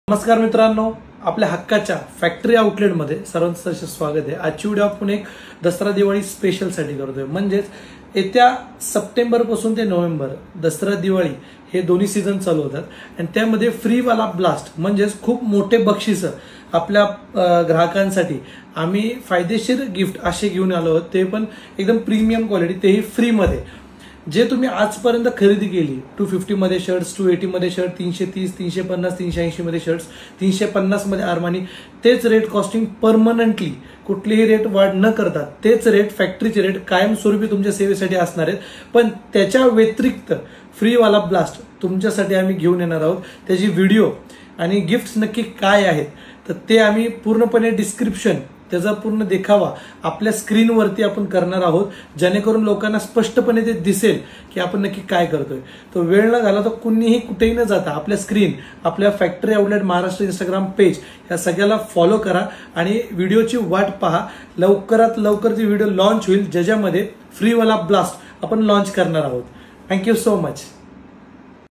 नमस्कार मित्रांनो, आपल्या हक्काच्या फॅक्टरी आउटलेटमध्ये सर्वांचं स्वागत आहे। आजची व्हिडिओ आपण एक दसरा दिवाळी स्पेशल साठी करतोय। म्हणजेच येत्या सप्टेंबर पासून ते नोव्हेंबर दसरा दिवाळी हे दोन्ही सीझन चालू होतात आणि त्यामध्ये फ्री वाला ब्लास्ट म्हणजेच खूप मोठे बक्षीस आपल्या ग्राहकांसाठी आम्ही फायदेशीर गिफ्ट असे घेऊन आलो आहोत। ते पण एकदम प्रीमियम क्वालिटी, तेही फ्री मध्ये। जे तुम्ही आजपर्यंत खरेदी केली 250 मध्ये शर्ट्स, 280 मध्ये शर्ट, 330, 350, 380 मध्ये शर्ट्स, 350 मध्ये आर्मानी, तेच रेट कॉस्टिंग परमनंटली कुठलीही रेट वाढ न करता तेच रेट फॅक्टरीचे रेट कायमस्वरूपी तुमच्या सेवेसाठी असणार आहेत। पण त्याच्या व्यतिरिक्त फ्री वाला ब्लास्ट तुमच्यासाठी आम्ही घेऊन येणार आहोत। त्याची व्हिडिओ आणि गिफ्ट्स नक्की काय आहेत तर ते आम्ही पूर्णपणे डिस्क्रिप्शन, त्याचा पूर्ण देखावा आपल्या स्क्रीनवरती आपण करणार आहोत, जेणेकरून लोकांना स्पष्टपणे ते दिसेल की आपण नक्की काय करतोय। तो वेळ न घाला तर कुणीही कुठेही न जाता आपल्या स्क्रीन, आपल्या factory outlet Maharashtra Instagram page या सगळ्याला फॉलो करा आणि व्हिडिओची वाट पहा। लवकरात लवकर ती व्हिडिओ लॉन्च होईल, ज्याच्यामध्ये फ्री वाला ब्लास्ट आपण लॉन्च करणार आहोत। Thank you so much.